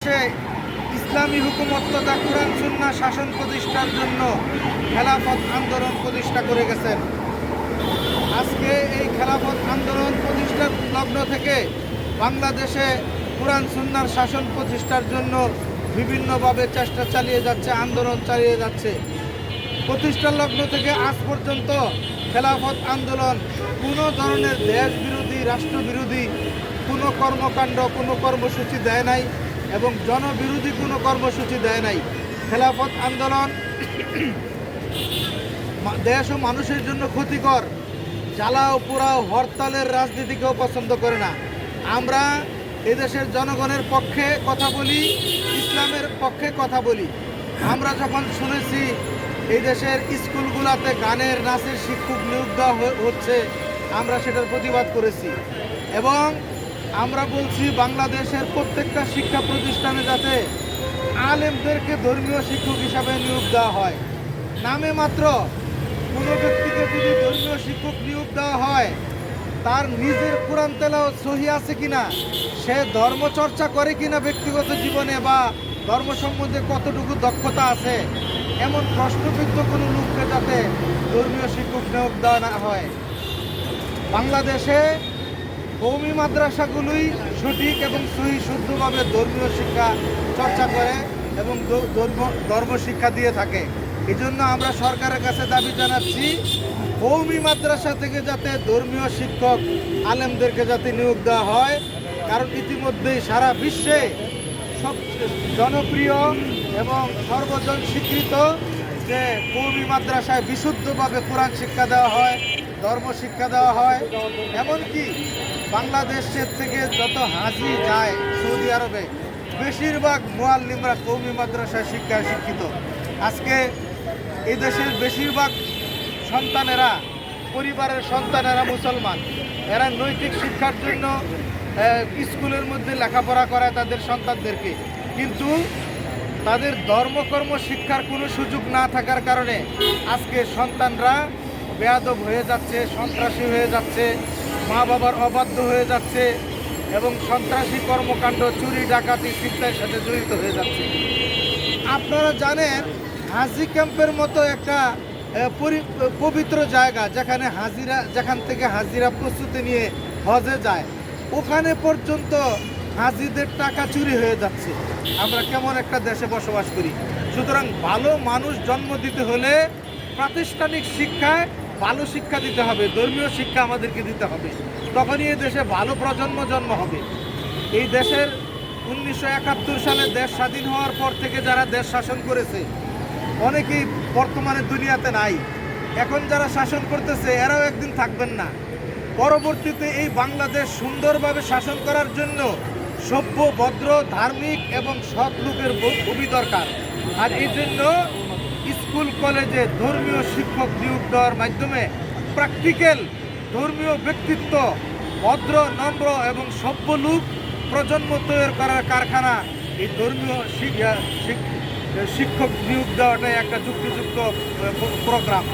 ইসলামী হুকুমত তথা কুরআন সুন্নাহ শাসন প্রতিষ্ঠার জন্য খেলাফত আন্দোলন প্রতিষ্ঠা করে গেছেন। আজকে এই খেলাফত আন্দোলন প্রতিষ্ঠার লগ্ন থেকে বাংলাদেশে কুরআন সুন্নাহর শাসন প্রতিষ্ঠার জন্য বিভিন্নভাবে চেষ্টা চালিয়ে যাচ্ছে, আন্দোলন চালিয়ে যাচ্ছে। প্রতিষ্ঠার লগ্ন থেকে আজ পর্যন্ত খেলাফত আন্দোলন কোনো ধরনের দেশ বিরোধী, রাষ্ট্রবিরোধী কোনো কর্মকাণ্ড, কোনো কর্মসূচি দেয় নাই এবং জনবিরোধী কোনো কর্মসূচি দেয় নাই। খেলাফত আন্দোলন দেশ ও মানুষের জন্য ক্ষতিকর, জ্বালাও পোড়াও হরতালের রাজনীতিকেও পছন্দ করে না। আমরা এদেশের জনগণের পক্ষে কথা বলি, ইসলামের পক্ষে কথা বলি। আমরা যখন শুনেছি এই দেশের স্কুলগুলোতে গানের, নাচের শিক্ষক নিয়োগ দেওয়া হচ্ছে, আমরা সেটার প্রতিবাদ করেছি এবং আমরা বলছি বাংলাদেশের প্রত্যেকটা শিক্ষা প্রতিষ্ঠানে যাতে আলেমদেরকে ধর্মীয় শিক্ষক হিসাবে নিয়োগ দেওয়া হয়। নামে মাত্র কোনো ব্যক্তিকে যদি ধর্মীয় শিক্ষক নিয়োগ দেওয়া হয়, তার নিজের কোরআন তেলাওয়াত সহি আছে কিনা, সে ধর্মচর্চা করে কিনা ব্যক্তিগত জীবনে, বা ধর্ম সম্বন্ধে কতটুকু দক্ষতা আছে, এমন প্রশ্নবিদ্ধ কোনো লোককে যাতে ধর্মীয় শিক্ষক নিয়োগ দেওয়া না হয়। বাংলাদেশে কওমি মাদ্রাসাগুলোই সঠিক এবং সহি শুদ্ধভাবে ধর্মীয় শিক্ষা চর্চা করে এবং ধর্ম শিক্ষা দিয়ে থাকে। এই জন্য আমরা সরকারের কাছে দাবি জানাচ্ছি, কওমি মাদ্রাসা থেকে যাতে ধর্মীয় শিক্ষক আলেমদেরকে যাতে নিয়োগ দেওয়া হয়। কারণ ইতিমধ্যেই সারা বিশ্বে সব জনপ্রিয় এবং সর্বজন স্বীকৃত যে কওমি মাদ্রাসায় বিশুদ্ধভাবে কোরআন শিক্ষা দেওয়া হয়, ধর্ম শিক্ষা দেওয়া হয়। এমনকি বাংলাদেশের থেকে যত হাজি যায় সৌদি আরবে, বেশিরভাগ মুআল্লিমরা কওমি মাদ্রাসায় শিক্ষায় শিক্ষিত। আজকে এই দেশের বেশিরভাগ সন্তানেরা, পরিবারের সন্তানেরা মুসলমান, এরা নৈতিক শিক্ষার জন্য স্কুলের মধ্যে লেখাপড়া করায় তাদের সন্তানদেরকে, কিন্তু তাদের ধর্মকর্ম শিক্ষার কোনো সুযোগ না থাকার কারণে আজকে সন্তানরা বেয়াদব হয়ে যাচ্ছে, সন্ত্রাসী হয়ে যাচ্ছে, মা বাবার অবাধ্য হয়ে যাচ্ছে এবং সন্ত্রাসী কর্মকাণ্ড, চুরি ডাকাতি, ছিনতাইয়ের সাথে জড়িত হয়ে যাচ্ছে। আপনারা জানেন, হাজি ক্যাম্পের মতো একটা পবিত্র জায়গা যেখান থেকে হাজিরা প্রস্তুতি নিয়ে হজে যায়, ওখানে পর্যন্ত হাজিদের টাকা চুরি হয়ে যাচ্ছে। আমরা কেমন একটা দেশে বসবাস করি? সুতরাং ভালো মানুষ জন্ম দিতে হলে প্রাতিষ্ঠানিক শিক্ষায় ভালো শিক্ষা দিতে হবে, ধর্মীয় শিক্ষা আমাদেরকে দিতে হবে, তখনই এই দেশে ভালো প্রজন্ম জন্ম হবে। এই দেশের 1971 সালে দেশ স্বাধীন হওয়ার পর থেকে যারা দেশ শাসন করেছে, অনেকেই বর্তমানে দুনিয়াতে নাই। এখন যারা শাসন করতেছে এরাও একদিন থাকবেন না। পরবর্তীতে এই বাংলাদেশ সুন্দরভাবে শাসন করার জন্য সভ্য, ভদ্র, ধার্মিক এবং সৎ লোকের খুবই দরকার। আর এই জন্য স্কুল কলেজে ধর্মীয় শিক্ষক নিয়োগ দেওয়ার মাধ্যমে প্র্যাকটিক্যাল ধর্মীয় ব্যক্তিত্ব, ভদ্র, নম্র এবং সভ্য লোক প্রজন্ম তৈরি করার কারখানা এই ধর্মীয় শিক্ষক নিয়োগ দেওয়াটাই একটা যুক্তিযুক্ত প্রোগ্রাম।